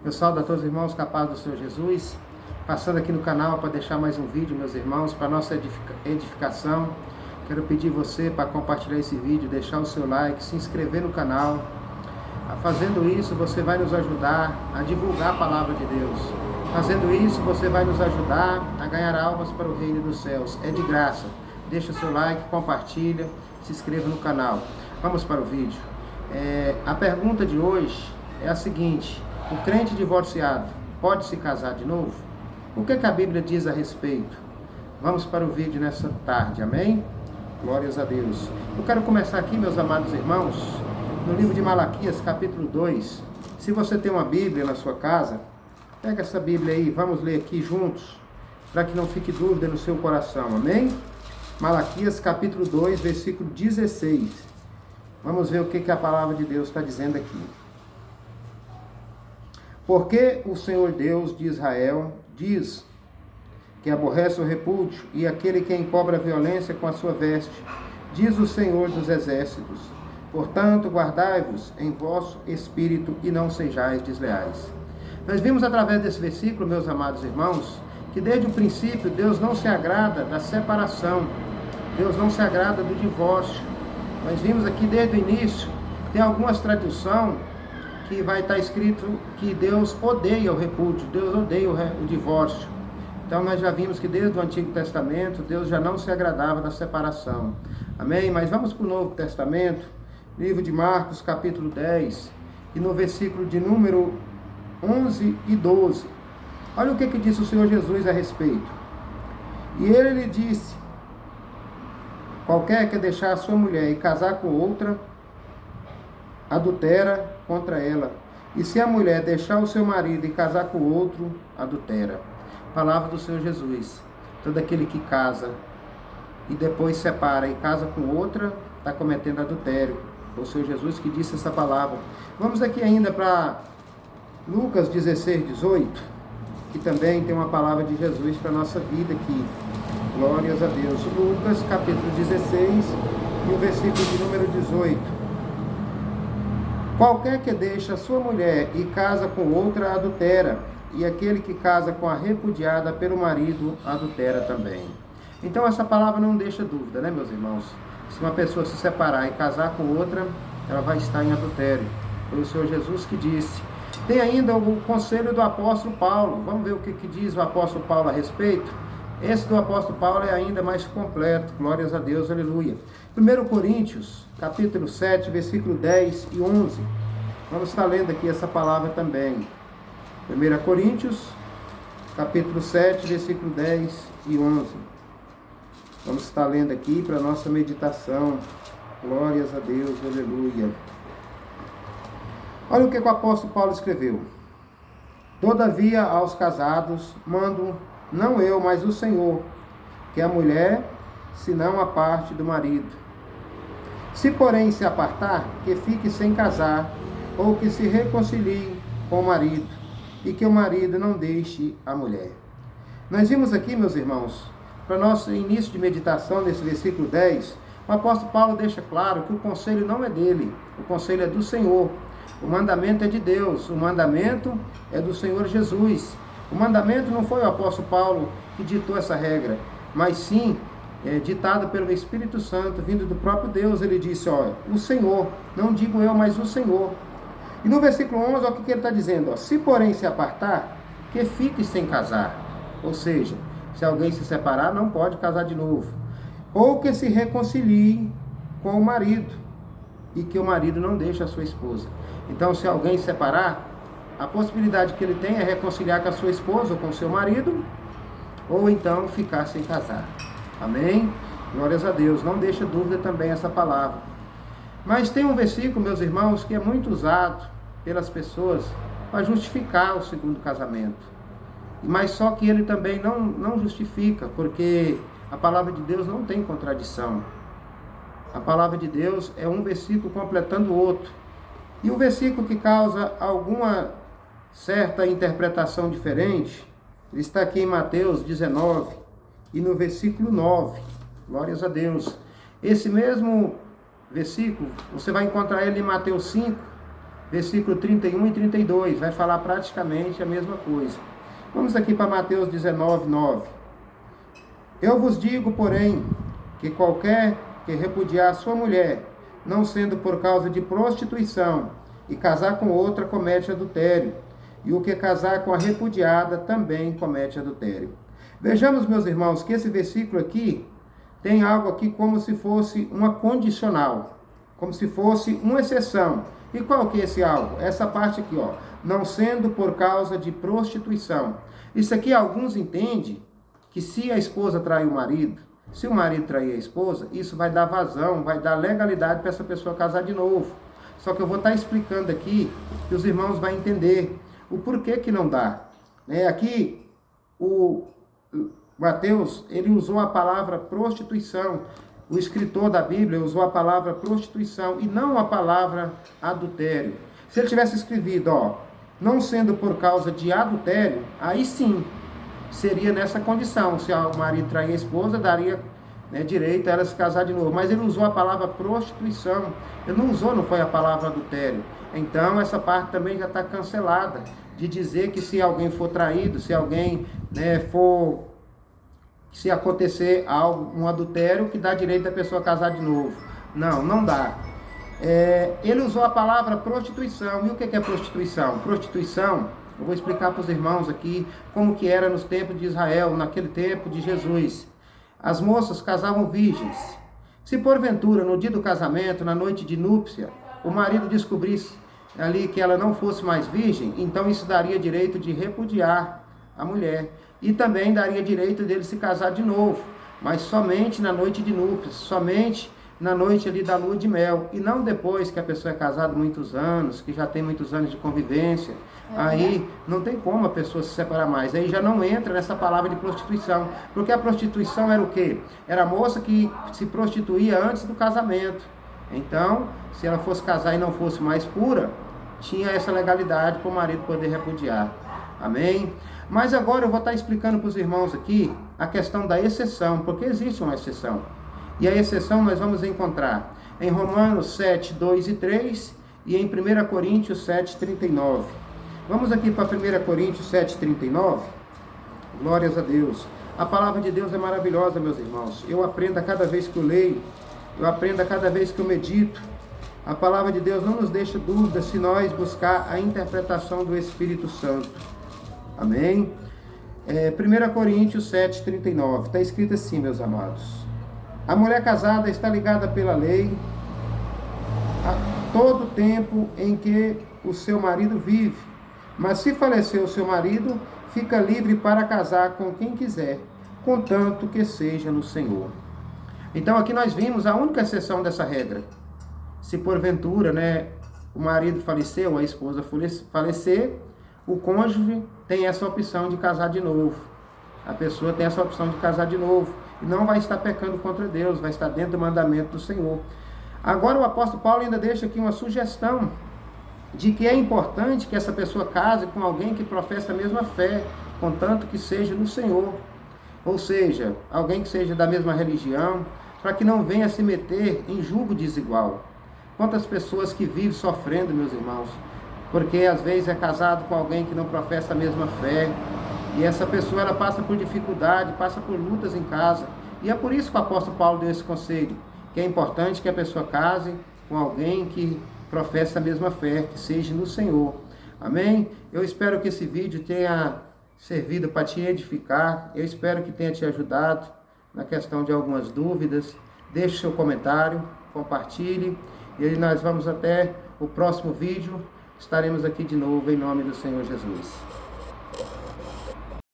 Eu saúdo a todos os irmãos com a paz do Senhor Jesus, passando aqui no canal para deixar mais um vídeo, meus irmãos, para nossa edificação. Quero pedir você para compartilhar esse vídeo, deixar o seu like, se inscrever no canal. Fazendo isso, você vai nos ajudar a divulgar a palavra de Deus. Fazendo isso, você vai nos ajudar a ganhar almas para o reino dos céus. É de graça. Deixa o seu like, compartilha, se inscreva no canal. Vamos para o vídeo. A pergunta de hoje é a seguinte: o crente divorciado pode se casar de novo? O que a Bíblia diz a respeito? Vamos para o vídeo nessa tarde, amém? Glórias a Deus. Eu quero começar aqui, meus amados irmãos, no livro de Malaquias, capítulo 2. Se você tem uma Bíblia na sua casa, pega essa Bíblia aí, vamos ler aqui juntos, para que não fique dúvida no seu coração, amém? Malaquias, capítulo 2, versículo 16. Vamos ver o que a palavra de Deus está dizendo aqui. Porque o Senhor Deus de Israel diz que aborrece o repúdio e aquele que encobre a violência com a sua veste, diz o Senhor dos exércitos. Portanto, guardai-vos em vosso espírito e não sejais desleais. Nós vimos através desse versículo, meus amados irmãos, que desde o princípio Deus não se agrada da separação, Deus não se agrada do divórcio. Nós vimos aqui desde o início, tem algumas traduções que vai estar escrito que Deus odeia o repúdio, Deus odeia o divórcio. Então nós já vimos que desde o Antigo Testamento, Deus já não se agradava da separação. Amém? Mas vamos para o Novo Testamento, livro de Marcos, capítulo 10, e no versículo de número 11 e 12. Olha o que disse o Senhor Jesus a respeito. E ele lhe disse: qualquer que deixar a sua mulher e casar com outra, adultera contra ela. E se a mulher deixar o seu marido e casar com outro, adultera. Palavra do Senhor Jesus. Todo aquele que casa e depois separa e casa com outra, está cometendo adultério. Foi o Senhor Jesus que disse essa palavra. Vamos aqui ainda para Lucas 16, 18, que também tem uma palavra de Jesus para a nossa vida aqui. Glórias a Deus. Lucas, capítulo 16, e o versículo de número 18. Qualquer que deixa sua mulher e casa com outra, adultera, e aquele que casa com a repudiada pelo marido, adultera também. Então essa palavra não deixa dúvida, né, meus irmãos? Se uma pessoa se separar e casar com outra, ela vai estar em adultério. Foi o Senhor Jesus que disse. Tem ainda o conselho do apóstolo Paulo. Vamos ver o que diz o apóstolo Paulo a respeito? Esse do apóstolo Paulo é ainda mais completo. Glórias a Deus, aleluia. 1 Coríntios, capítulo 7, versículo 10 e 11. Vamos estar lendo aqui essa palavra também. 1 Coríntios, capítulo 7, versículo 10 e 11. Vamos estar lendo aqui para a nossa meditação. Glórias a Deus, aleluia. Olha o que o apóstolo Paulo escreveu. Todavia aos casados mando, não eu, mas o Senhor, que a mulher, se não a parte do marido. Se porém se apartar, que fique sem casar, ou que se reconcilie com o marido, e que o marido não deixe a mulher. Nós vimos aqui, meus irmãos, para nosso início de meditação, nesse versículo 10, o apóstolo Paulo deixa claro que o conselho não é dele, o conselho é do Senhor. O mandamento é de Deus, o mandamento é do Senhor Jesus. O mandamento não foi o apóstolo Paulo que ditou essa regra, mas sim ditado pelo Espírito Santo, vindo do próprio Deus. Ele disse, ó, o Senhor, não digo eu, mas o Senhor. E no versículo 11, olha o que ele está dizendo, ó, se porém se apartar, que fique sem casar. Ou seja, se alguém se separar, não pode casar de novo. Ou que se reconcilie com o marido, e que o marido não deixe a sua esposa. Então, se alguém se separar, a possibilidade que ele tem é reconciliar com a sua esposa ou com o seu marido, ou então ficar sem casar. Amém? Glórias a Deus. Não deixa dúvida também essa palavra. Mas tem um versículo, meus irmãos, que é muito usado pelas pessoas para justificar o segundo casamento. Mas só que ele também não justifica, porque a palavra de Deus não tem contradição. A palavra de Deus é um versículo completando o outro. E o versículo que causa alguma certa interpretação diferente, ele está aqui em Mateus 19 e no versículo 9. Glórias a Deus. Esse mesmo versículo, você vai encontrar ele em Mateus 5 versículo 31 e 32, vai falar praticamente a mesma coisa. Vamos aqui para Mateus 19, 9. Eu vos digo, porém, que qualquer que repudiar sua mulher, não sendo por causa de prostituição, e casar com outra, comete adultério. E o que casar com a repudiada também comete adultério. Vejamos, meus irmãos, que esse versículo aqui tem algo aqui como se fosse uma condicional, como se fosse uma exceção. E qual que é esse algo? Essa parte aqui, ó, não sendo por causa de prostituição. Isso aqui alguns entendem que se a esposa trair o marido, se o marido trair a esposa, isso vai dar vazão, vai dar legalidade para essa pessoa casar de novo. Só que eu vou estar explicando aqui, que os irmãos vão entender o porquê que não dá. Aqui, o Mateus, ele usou a palavra prostituição. O escritor da Bíblia usou a palavra prostituição e não a palavra adultério. Se ele tivesse escrevido, ó, não sendo por causa de adultério, aí sim, seria nessa condição. Se o marido trair a esposa, daria direito a ela se casar de novo. Mas ele usou a palavra prostituição. Ele não usou, não foi a palavra adultério. Então, essa parte também já está cancelada. De dizer que se alguém for traído, se alguém se acontecer algo, um adultério, que dá direito da pessoa casar de novo. Não, não dá. Ele usou a palavra prostituição. E o que é prostituição? Prostituição, eu vou explicar para os irmãos aqui como que era nos tempos de Israel, naquele tempo de Jesus. As moças casavam virgens. Se porventura, no dia do casamento, na noite de núpcia, o marido descobrisse ali que ela não fosse mais virgem, então isso daria direito de repudiar a mulher. E também daria direito dele se casar de novo, mas somente na noite de núpcias, somente na noite ali da lua de mel, e não depois que a pessoa é casada muitos anos, que já tem muitos anos de convivência. Aí não tem como a pessoa se separar mais. Aí já não entra nessa palavra de prostituição, porque a prostituição era o quê? Era a moça que se prostituía antes do casamento. Então, se ela fosse casar e não fosse mais pura, tinha essa legalidade para o marido poder repudiar. Amém? Mas agora eu vou estar explicando para os irmãos aqui a questão da exceção, porque existe uma exceção. E a exceção nós vamos encontrar em Romanos 7, 2 e 3 e em 1 Coríntios 7, 39. Vamos aqui para 1 Coríntios 7, 39. Glórias a Deus. A palavra de Deus é maravilhosa, meus irmãos. Eu aprendo a cada vez que eu leio, eu aprendo a cada vez que eu medito. A palavra de Deus não nos deixa dúvida se nós buscar a interpretação do Espírito Santo. Amém? 1 Coríntios 7, 39. Está escrito assim, meus amados. A mulher casada está ligada pela lei a todo tempo em que o seu marido vive. Mas se falecer o seu marido, fica livre para casar com quem quiser, contanto que seja no Senhor. Então aqui nós vimos a única exceção dessa regra. Se porventura, o marido faleceu, a esposa falecer, o cônjuge tem essa opção de casar de novo. A pessoa tem essa opção de casar de novo. E não vai estar pecando contra Deus, vai estar dentro do mandamento do Senhor. Agora o apóstolo Paulo ainda deixa aqui uma sugestão de que é importante que essa pessoa case com alguém que professa a mesma fé, contanto que seja no Senhor. Ou seja, alguém que seja da mesma religião, para que não venha se meter em julgo desigual. Quantas pessoas que vivem sofrendo, meus irmãos, porque às vezes é casado com alguém que não professa a mesma fé, e essa pessoa ela passa por dificuldade, passa por lutas em casa. E é por isso que o apóstolo Paulo deu esse conselho, que é importante que a pessoa case com alguém que professa a mesma fé, que seja no Senhor. Amém? Eu espero que esse vídeo tenha servido para te edificar. Eu espero que tenha te ajudado na questão de algumas dúvidas. Deixe seu comentário, compartilhe. E aí nós vamos até o próximo vídeo. Estaremos aqui de novo em nome do Senhor Jesus.